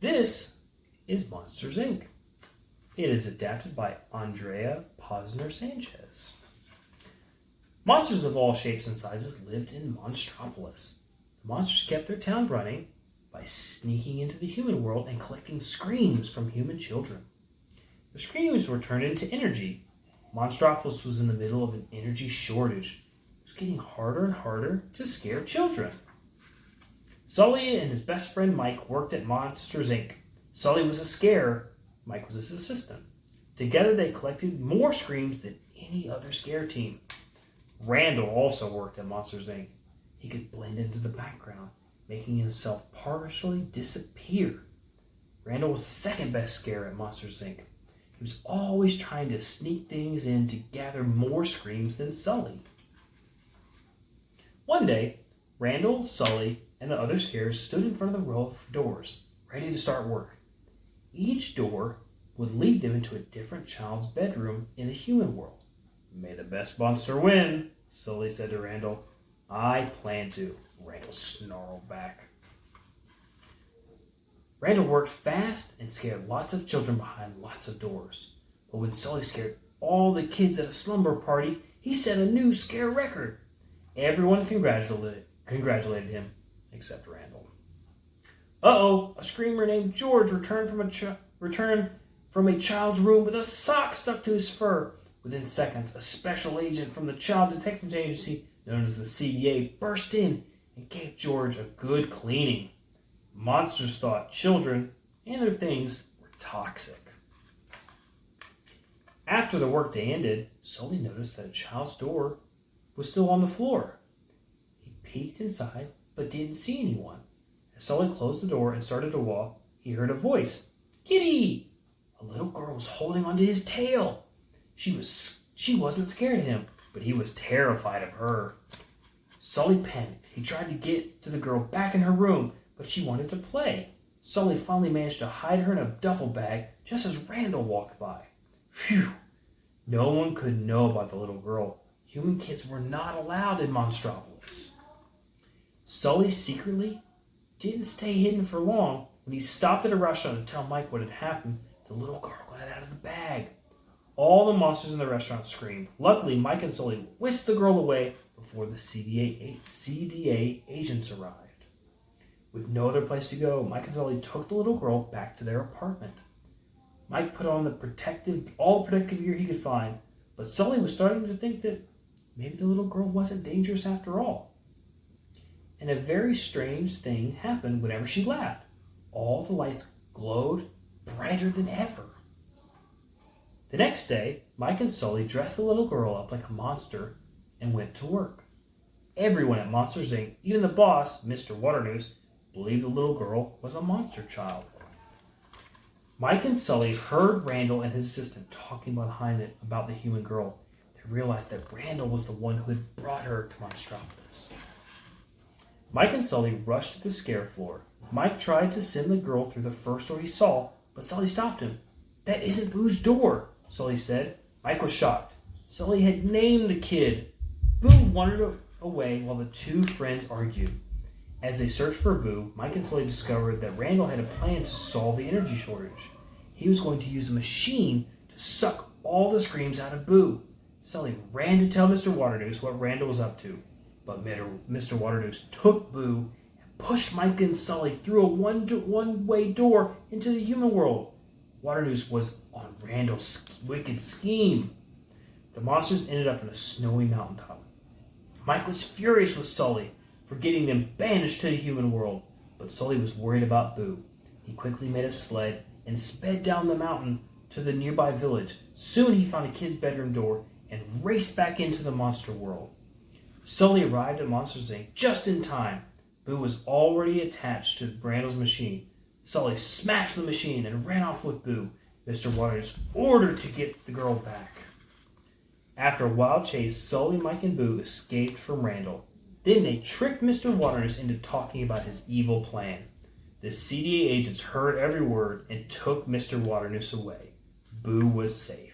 This is Monsters, Inc. It is adapted by Andrea Posner Sanchez. Monsters of all shapes and sizes lived in Monstropolis. The monsters kept their town running by sneaking into the human world and collecting screams from human children. The screams were turned into energy. Monstropolis was in the middle of an energy shortage. It was getting harder and harder to scare children. Sully and his best friend Mike worked at Monsters, Inc. Sully was a scarer, Mike was his assistant. Together they collected more screams than any other scare team. Randall also worked at Monsters, Inc. He could blend into the background, making himself partially disappear. Randall was the second best scarer at Monsters, Inc. He was always trying to sneak things in to gather more screams than Sully. One day, Randall, Sully, and the other scarers stood in front of the row of doors, ready to start work. Each door would lead them into a different child's bedroom in the human world. "May the best monster win," Sully said to Randall. "I plan to," Randall snarled back. Randall worked fast and scared lots of children behind lots of doors. But when Sully scared all the kids at a slumber party, he set a new scare record. Everyone congratulated him, except Randall. Uh-oh, a screamer named George returned from a child's room with a sock stuck to his fur. Within seconds, a special agent from the Child Detection Agency, known as the CDA, burst in and gave George a good cleaning. Monsters thought children and their things were toxic. After the workday ended, Sully noticed that a child's door was still on the floor. He peeked inside, but didn't see anyone. As Sully closed the door and started to walk, he heard a voice. "Kitty!" A little girl was holding onto his tail. She wasn't scared of him, but he was terrified of her. Sully panicked. He tried to get to the girl back in her room, but she wanted to play. Sully finally managed to hide her in a duffel bag just as Randall walked by. Phew! No one could know about the little girl. Human kids were not allowed in Monstropolis. Sully secretly didn't stay hidden for long. When he stopped at a restaurant to tell Mike what had happened, the little girl got out of the bag. All the monsters in the restaurant screamed. Luckily, Mike and Sully whisked the girl away before the CDA agents arrived. With no other place to go, Mike and Sully took the little girl back to their apartment. Mike put on all the protective gear he could find, but Sully was starting to think that maybe the little girl wasn't dangerous after all. And a very strange thing happened whenever she laughed. All the lights glowed brighter than ever. The next day, Mike and Sully dressed the little girl up like a monster and went to work. Everyone at Monsters, Inc., even the boss, Mr. Waternoose, believed the little girl was a monster child. Mike and Sully heard Randall and his assistant talking behind it about the human girl. They realized that Randall was the one who had brought her to Monstropolis. Mike and Sully rushed to the scare floor. Mike tried to send the girl through the first door he saw, but Sully stopped him. "That isn't Boo's door," Sully said. Mike was shocked. Sully had named the kid. Boo wandered away while the two friends argued. As they searched for Boo, Mike and Sully discovered that Randall had a plan to solve the energy shortage. He was going to use a machine to suck all the screams out of Boo. Sully ran to tell Mr. Waternoose what Randall was up to, but Mr. Waternoose took Boo and pushed Mike and Sully through a one-way door into the human world. Waternoose was on Randall's wicked scheme. The monsters ended up in a snowy mountaintop. Mike was furious with Sully for getting them banished to the human world, but Sully was worried about Boo. He quickly made a sled and sped down the mountain to the nearby village. Soon he found a kid's bedroom door and raced back into the monster world. Sully arrived at Monsters, Inc. just in time. Boo was already attached to Randall's machine. Sully smashed the machine and ran off with Boo. Mr. Waters ordered to get the girl back. After a wild chase, Sully, Mike, and Boo escaped from Randall. Then they tricked Mr. Waters into talking about his evil plan. The CDA agents heard every word and took Mr. Waternoose away. Boo was safe.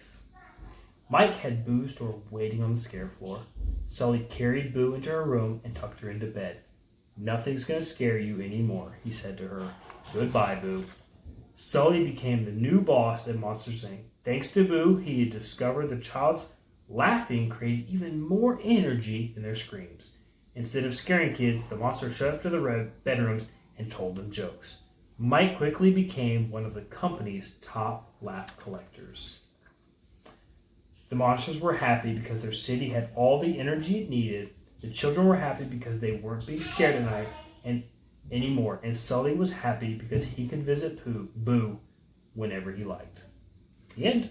Mike had Boo's door waiting on the scare floor. Sully carried Boo into her room and tucked her into bed. "Nothing's going to scare you anymore," he said to her. "Goodbye, Boo." Sully became the new boss at Monsters Inc. Thanks to Boo, he had discovered the child's laughing created even more energy than their screams. Instead of scaring kids, the monster shut up to their bedrooms and told them jokes. Mike quickly became one of the company's top laugh collectors. The monsters were happy because their city had all the energy it needed. The children were happy because they weren't being scared at night anymore. And Sully was happy because he could visit Boo whenever he liked. The end.